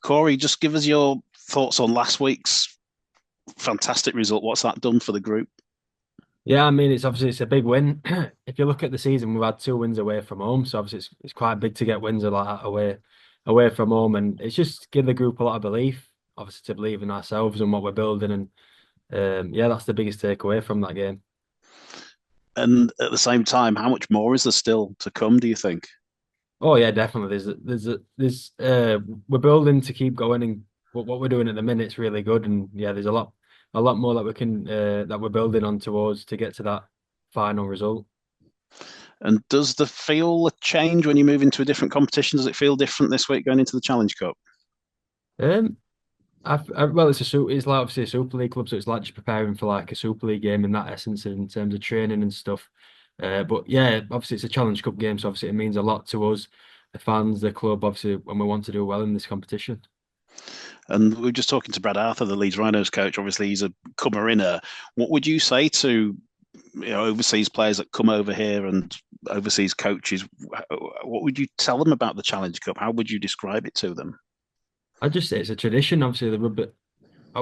Corey, just give us your thoughts on last week's fantastic result. What's that done for the group? Yeah, I mean, it's a big win. If you look at the season, we've had two wins away from home, so obviously it's quite big to get wins like that away from home, and it's just give the group a lot of belief, obviously to believe in ourselves and what we're building, and yeah, that's the biggest takeaway from that game. And at the same time, how much more is there still to come, do you think? Oh yeah, definitely. We're building to keep going, and what we're doing at the minute is really good, and yeah, there's a lot more that we can that we're building on towards to get to that final result. And does the feel change when you move into a different competition? Does it feel different this week going into the Challenge Cup? Um, well, it's like obviously a Super League club, so it's like just preparing for like a Super League game in that essence in terms of training and stuff. But yeah, obviously it's a Challenge Cup game, so obviously it means a lot to us, the fans, the club, obviously when we want to do well in this competition. And we are just talking to Brad Arthur, the Leeds Rhinos coach. Obviously, he's a comer inner. What would you say to overseas players that come over here and overseas coaches? What would you tell them about the Challenge Cup? How would you describe it to them? I just say it's a tradition. Obviously, the rugby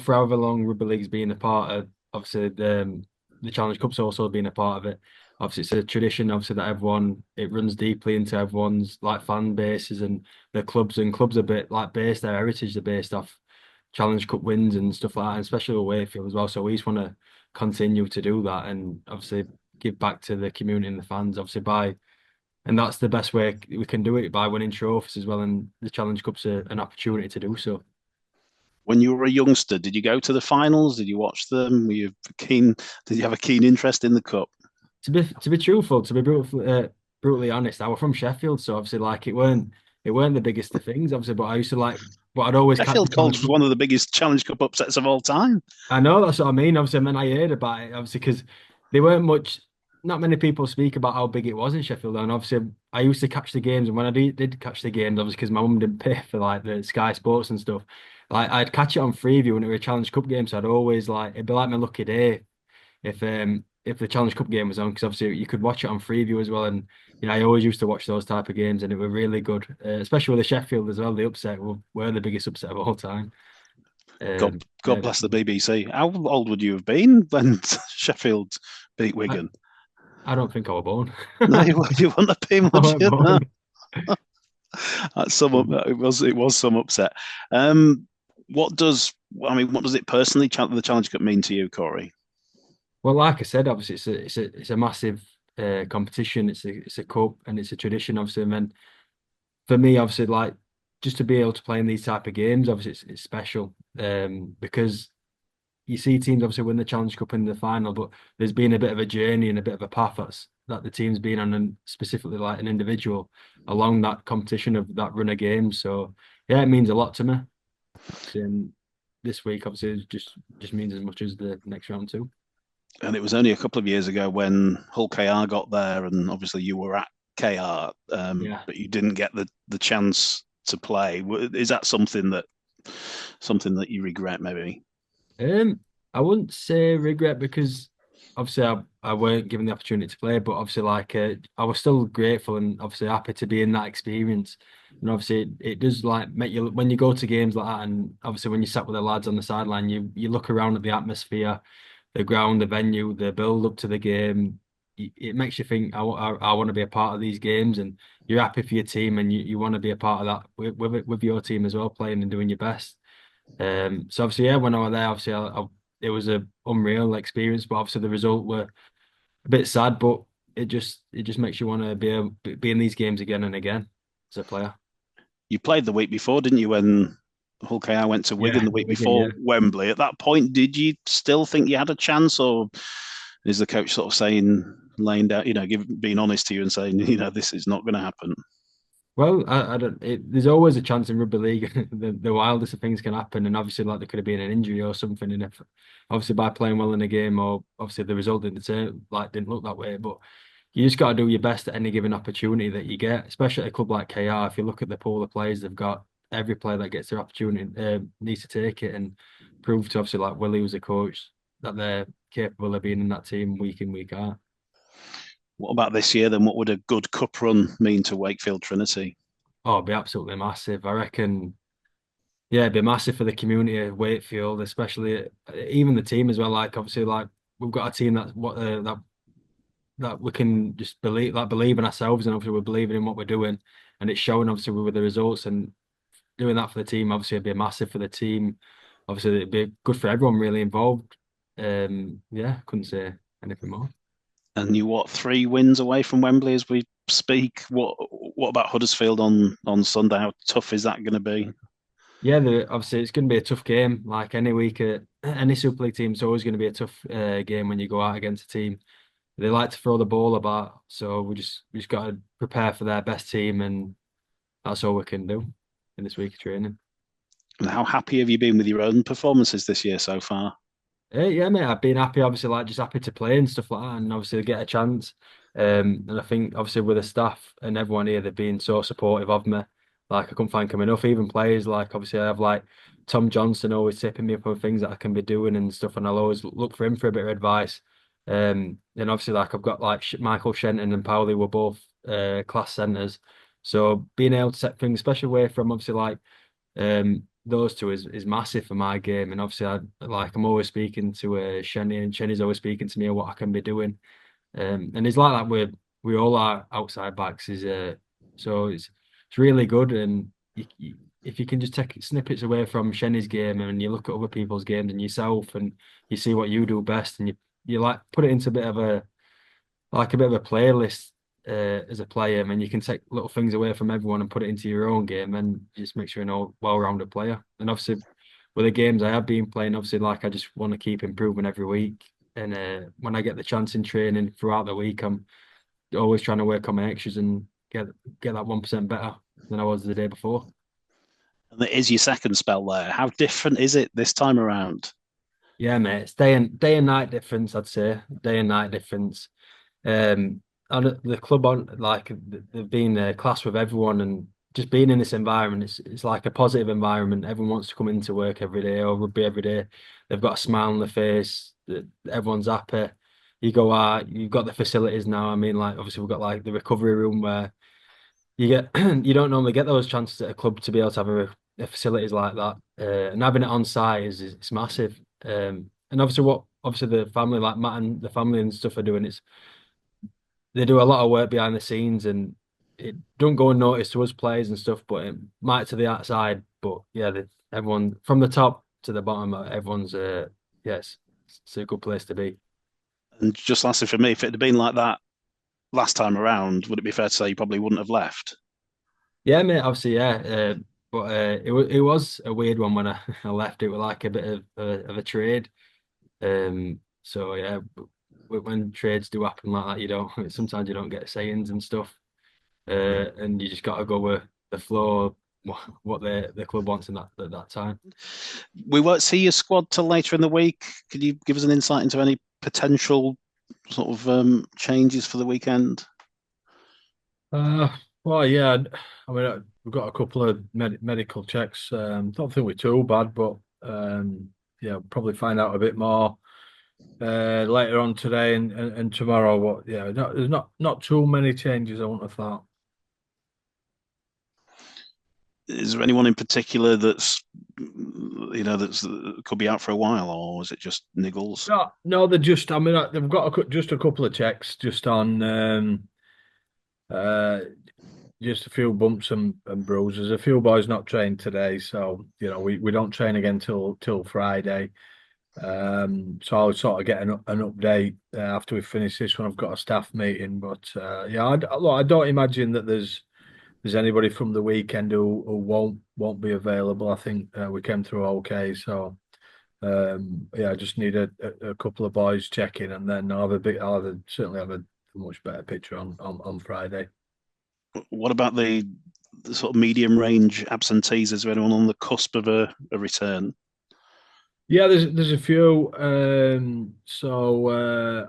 for however long rugby league's been a part of, obviously the Challenge Cup's also been a part of it. Obviously, it's a tradition. Obviously, that everyone it runs deeply into everyone's like fan bases and the clubs and clubs a bit like based their heritage. Are based off Challenge Cup wins and stuff like that, and especially with Wakefield as well. So we just want to continue to do that and obviously give back to the community and the fans. Obviously, and that's the best way we can do it by winning trophies as well. And the Challenge Cup's an opportunity to do so. When you were a youngster, did you go to the finals? Did you watch them? Were you keen? Did you have a keen interest in the cup? To be truthful, to be brutally honest, I was from Sheffield, so obviously like it weren't the biggest of things, obviously, but I used to like but I'd always catch the Sheffield Challenge Colts was Cup. one of the biggest Challenge Cup upsets of all time. I know that's what I mean. Obviously, and then I heard about it, obviously, because they weren't much not many people speak about how big it was in Sheffield. And obviously I used to catch the games and when did catch the games, obviously because my mum didn't pay for like the Sky Sports and stuff, like I'd catch it on Freeview when it was a Challenge Cup game. So I'd always like it'd be like my lucky day if the Challenge Cup game was on because obviously you could watch it on Freeview as well. And I always used to watch those type of games, and it were really good, especially with the Sheffield as well. The upset were the biggest upset of all time. God Yeah, bless the definitely. BBC. How old would you have been when Sheffield beat I, Wigan? I don't think I was born. No, you wouldn't have been, I would weren't you? No. born. That's some. It was some upset. What does what does it personally the Challenge Cup mean to you, Corey? Well, like I said, obviously it's a massive competition. It's a cup and it's a tradition, obviously. And then for me, obviously, like just to be able to play in these type of games, obviously it's special. Because you see teams obviously win the Challenge Cup in the final, but there's been a bit of a journey and a bit of a path that the team's been on, and specifically like an individual along that competition of that run of games. So yeah, it means a lot to me. Obviously, and this week obviously just means as much as the next round too. And it was only a couple of years ago when Hull KR got there, and obviously you were at KR, Yeah. but you didn't get the chance to play. Is that something that you regret, maybe? Um, I wouldn't say regret because obviously I weren't given the opportunity to play, but obviously like I was still grateful and obviously happy to be in that experience. And obviously it does like make you when you go to games like that, and obviously when you sat with the lads on the sideline, you look around at the atmosphere, the ground, the venue, the build up to the game. It makes you think I want to be a part of these games, and you're happy for your team, and you want to be a part of that with your team as well, playing and doing your best. So obviously, yeah, when I was there, obviously, it was a unreal experience. But obviously, the result were a bit sad. But it just makes you want to be in these games again and again as a player. You played the week before, didn't you? When Hull KR went to Wigan Yeah, the week Wigan, yeah. before Wembley. At that point, did you still think you had a chance, or is the coach sort of saying, laying down, being honest to you and saying, this is not going to happen? Well, I don't. There's always a chance in rugby league. The wildest of things can happen, and obviously, like there could have been an injury or something. And if obviously by playing well in a game, or obviously the result didn't look that way. But you just got to do your best at any given opportunity that you get, especially at a club like KR. If you look at the pool of players they've got, every player that gets their opportunity needs to take it and prove to obviously like Willie was a coach that they're capable of being in that team week in week out. What about this year then? What would a good cup run mean to Wakefield Trinity? Oh, it'd be absolutely massive. I reckon. Yeah, it'd be massive for the community of Wakefield, especially even the team as well. Like obviously, like we've got a team that we can just believe in ourselves, and obviously we're believing in what we're doing, and it's showing obviously with the results and doing that for the team. Obviously, it'd be massive for the team. Obviously, it'd be good for everyone really involved. Yeah, couldn't say anything more. And you what, 3 wins away from Wembley as we speak? What about Huddersfield on Sunday? How tough is that going to be? Yeah, obviously it's going to be a tough game. Like any week, any Super League team, it's always going to be a tough game when you go out against a team. They like to throw the ball about, so we just got to prepare for their best team, and that's all we can do in this week of training. And how happy have you been with your own performances this year so far? Yeah, mate, I've been happy, obviously, like just happy to play and stuff like that, and obviously get a chance. And I think obviously with the staff and everyone here, they've been so supportive of me. Like I couldn't thank them enough. Even players, like obviously I have like Tom Johnson always tipping me up on things that I can be doing and stuff, and I'll always look for him for a bit of advice. And obviously like I've got like Michael Shenton and Powley were both class centres, so being able to set things, especially away from obviously like those two is massive for my game. And obviously, I'm always speaking to Shenny, and Shenny's always speaking to me of what I can be doing. And it's like that we all are outside backs. So it's really good. And if you can just take snippets away from Shenny's game and you look at other people's games and yourself, and you see what you do best, and you like put it into a bit of a playlist as a player. I mean, you can take little things away from everyone and put it into your own game, and just make sure you're a well-rounded player. And obviously, with the games I have been playing, obviously, like I just want to keep improving every week. And when I get the chance in training throughout the week, I'm always trying to work on my extras and get that 1% better than I was the day before. And it is your second spell there. How different is it this time around? Yeah, mate, it's day and night difference. I'd say day and night difference. Um, and the club on like they've been class with everyone, and just being in this environment, it's like a positive environment. Everyone wants to come into work every day or rugby every day. They've got a smile on their face. Everyone's happy. You go out, you've got the facilities now. I mean, like obviously we've got like the recovery room where you get you don't normally get those chances at a club to be able to have a facilities like that. And having it on site is it's massive. And obviously what obviously the family like Matt and the family and stuff are doing, it's they do a lot of work behind the scenes, and it don't go unnoticed to us players and stuff, but it might to the outside. But yeah, everyone from the top to the bottom, everyone's yes, it's a good place to be. And just lastly for me, if it had been like that last time around, would it be fair to say you probably wouldn't have left? Yeah, mate. Obviously, yeah. But it was a weird one when I left. It was like a bit of a trade. So yeah, when trades do happen like that, you don't sometimes you don't get sayings and stuff. And you just got to go with the flow, what the club wants in that at that time. We won't see your squad till later in the week. Could you give us an insight into any potential sort of changes for the weekend? Uh, well, yeah, I mean, we've got a couple of medical checks. Don't think we're too bad, but yeah, we'll probably find out a bit more later on today and tomorrow. What? Yeah, there's not too many changes. I wouldn't have thought. Is there anyone in particular that's could be out for a while, or is it just niggles? No, no, they're just. I mean, they've got just a couple of checks just on uh, just a few bumps and bruises. A few boys not trained today, so we don't train again till Friday. So I'll sort of get an update after we finish this one. I've got a staff meeting, but yeah, look, I don't imagine that there's anybody from the weekend who won't be available. I think we came through okay, so yeah, I just need a couple of boys checking, and then certainly have a much better picture on Friday. What about the sort of medium range absentees? Is there anyone on the cusp of a return? Yeah, there's a few. So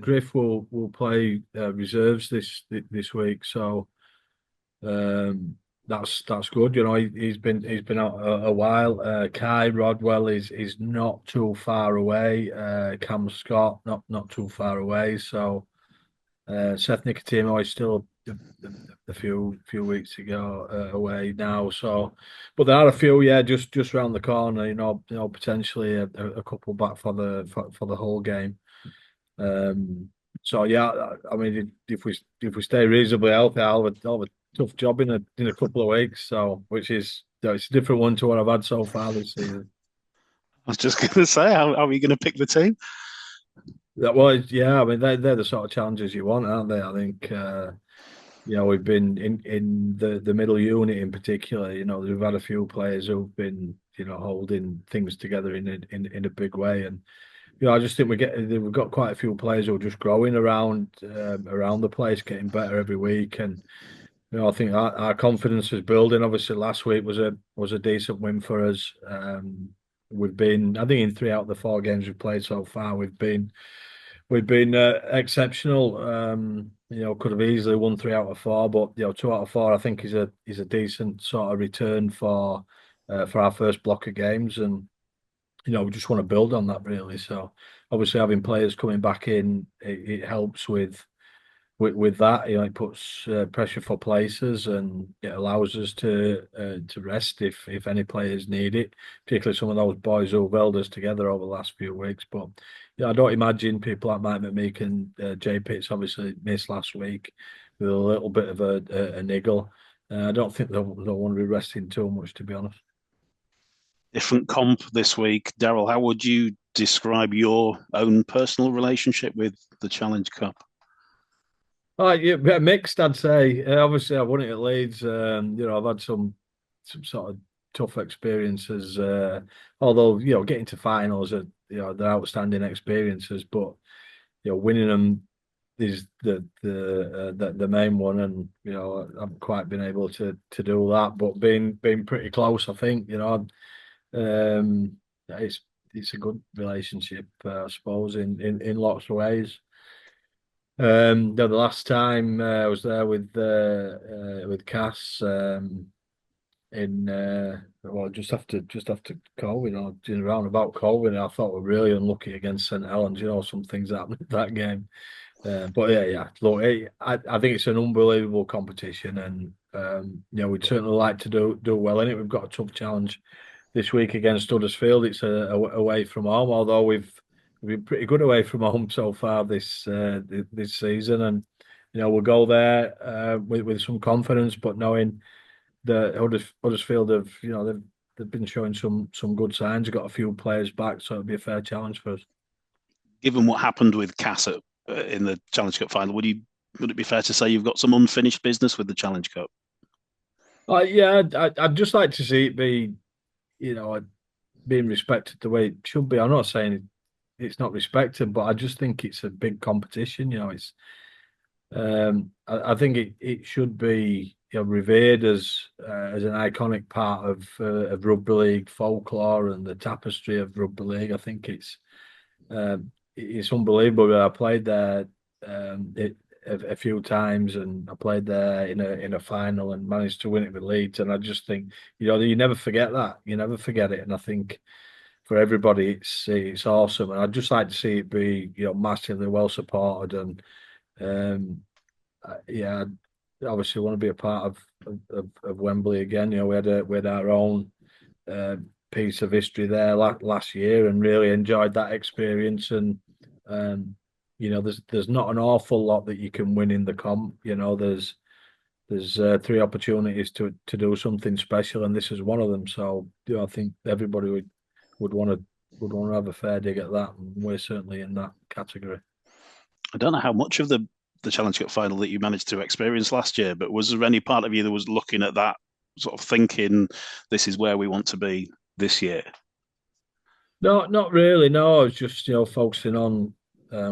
Griff will play reserves this week, so that's good. He's been out a while. Kai Rodwell is not too far away. Cam Scott not too far away. So Seth Nicotimo is still a few weeks ago away now. So, but there are a few, yeah, just round the corner. Potentially a couple back for the whole game. So yeah, I mean, if we stay reasonably healthy, I'll have a tough job in a couple of weeks. So, which is it's a different one to what I've had so far this season. I was just going to say, how are you going to pick the team? Well, yeah, I mean they're the sort of challenges you want, aren't they? I think we've been in the middle unit in particular. We've had a few players who've been holding things together in a big way, and I just think we've got quite a few players who are just growing around the place, getting better every week, and I think our confidence is building. Obviously, last week was a decent win for us. We've been, I think, in 3 out of the 4 games we've played so far, we've been exceptional. Could have easily won 3 out of 4, but 2 out of 4, I think, is a decent sort of return for our first block of games, and we just want to build on that really. So obviously having players coming back in, it helps with that. It puts pressure for places, and it allows us to rest if any players need it, particularly some of those boys who've held us together over the last few weeks. But I don't imagine people like Mike McMeek and Jay Pitts obviously missed last week with a little bit of a niggle. I don't think they'll want to be resting too much, to be honest. Different comp this week. Daryl, how would you describe your own personal relationship with the Challenge Cup? Yeah, mixed, I'd say. Obviously, I won it at Leeds. I've had some sort of tough experiences. Although getting to finals are they're outstanding experiences, but winning them is the main one, and I haven't quite been able to do that. But being pretty close, I think it's a good relationship, I suppose, in lots of ways. The last time I was there with Cass in just after COVID, or around about COVID, I thought we were really unlucky against St Helens. Some things happened in that game. But yeah. Look, I think it's an unbelievable competition, and we'd certainly like to do well in it. We've got a tough challenge this week against Huddersfield. It's away from home, although we've been pretty good away from home so far this season, and we'll go there with some confidence, but knowing that Huddersfield have they've been showing some good signs. Got a few players back, so it'll be a fair challenge for us. Given what happened with Cass in the Challenge Cup final, would it be fair to say you've got some unfinished business with the Challenge Cup? Yeah, I'd just like to see it be, being respected the way it should be. I'm not saying it's not respected, but I just think it's a big competition. I think it should be revered as an iconic part of rugby league folklore and the tapestry of rugby league. I think it's unbelievable. I played there a few times, and I played there in a final and managed to win it with Leeds. And I just think you never forget that. You never forget it. And I think for everybody, it's awesome. And I'd just like to see it be massively well supported, and yeah, I obviously want to be a part of Wembley again. We had our own piece of history there last year, and really enjoyed that experience. And there's not an awful lot that you can win in the comp. There's 3 opportunities to do something special, and this is one of them. So I think everybody would want to have a fair dig at that, and we're certainly in that category. I don't know how much of the Challenge Cup final that you managed to experience last year, but was there any part of you that was looking at that, sort of thinking, this is where we want to be this year? No, not really. No, I was just focusing on.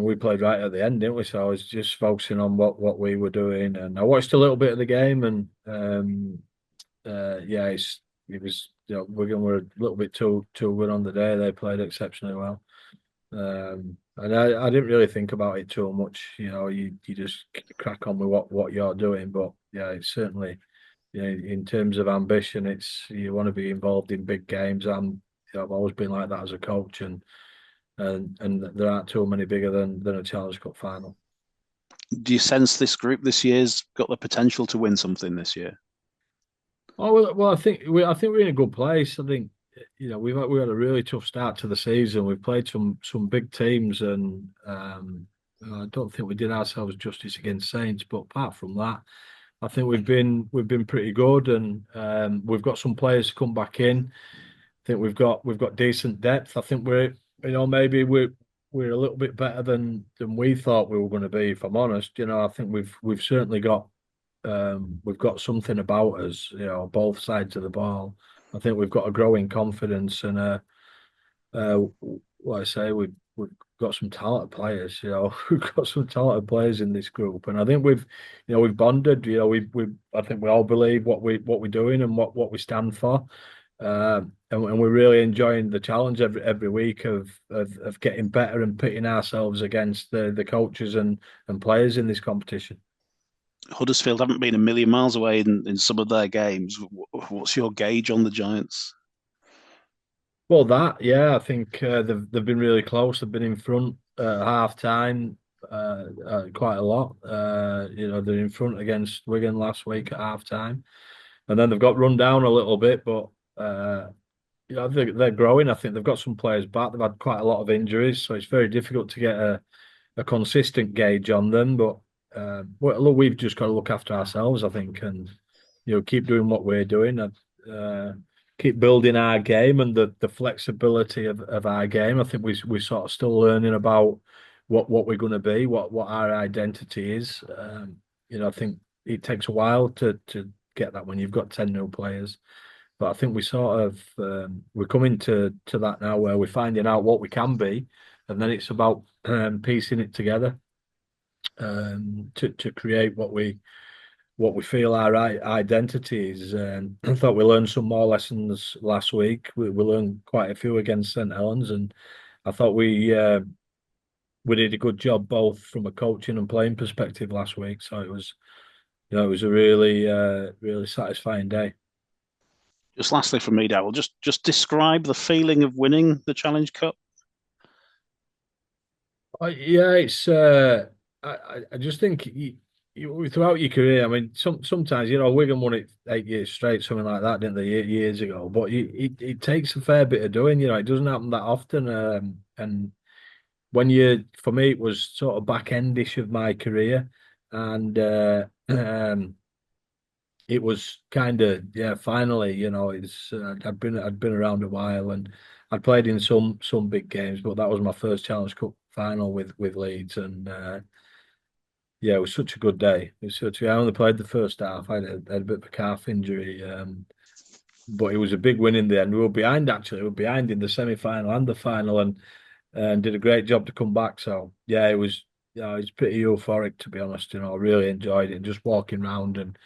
We played right at the end, didn't we? So I was just focusing on what we were doing, and I watched a little bit of the game, and yeah, it was Wigan were a little bit too good on the day. They played exceptionally well. And I didn't really think about it too much. You just crack on with what you're doing. But yeah, it's certainly, in terms of ambition, you want to be involved in big games. I've always been like that as a coach, and there aren't too many bigger than a Challenge Cup final. Do you sense this group this year's got the potential to win something this year? Oh well, I think we're in a good place. I think we've had a really tough start to the season. We've played some big teams, and I don't think we did ourselves justice against Saints. But apart from that, I think we've been pretty good, and we've got some players to come back in. I think we've got decent depth. I think maybe we're a little bit better than we thought we were going to be. If I'm honest, I think we've certainly got we've got something about us, both sides of the ball. I think we've got a growing confidence and uh, like I say, we've got some talented players. We've got some talented players in this group, and I think we've bonded. I think we all believe what we're doing and what we stand for. And we're really enjoying the challenge every week of getting better and pitting ourselves against the coaches and players in this competition. Huddersfield haven't been a million miles away in some of their games. What's your gauge on the Giants? Well, yeah, I think they've been really close. They've been in front half time quite a lot. They're in front against Wigan last week at half time, and then they've got run down a little bit, but they're growing. I think they've got some players back. They've had quite a lot of injuries, so it's very difficult to get a consistent gauge on them. But look, we've just got to look after ourselves, I think, and keep doing what we're doing and keep building our game and the flexibility of our game. I think we're sort of still learning about what we're going to be, what our identity is. I think it takes a while to get that when you've got 10 new players. But I think we sort of we're coming to that now where we're finding out what we can be, and then it's about piecing it together to create what we feel our identity is. I thought we learned some more lessons last week. We learned quite a few against St Helens, and I thought we did a good job both from a coaching and playing perspective last week. So it was a really satisfying day. Just lastly from me, Darryl, just describe the feeling of winning the Challenge Cup. Yeah, it's. I just think throughout your career, I mean, sometimes Wigan won it 8 years straight, something like that, didn't they, years ago? But it takes a fair bit of doing. It doesn't happen that often. And for me, it was sort of back endish of my career, and it was kind of finally, it's I'd been around a while and I'd played in some big games, but that was my first Challenge Cup final with Leeds, and yeah, it was such a good day. I only played the first half. I had a bit of a calf injury, but it was a big win in the end. We were behind actually. We were behind in the semi-final and the final, and did a great job to come back. So yeah, it was. It's pretty euphoric, to be honest. I really enjoyed it. Just walking around and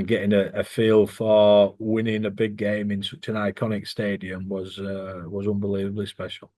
getting a feel for winning a big game in such an iconic stadium was unbelievably special.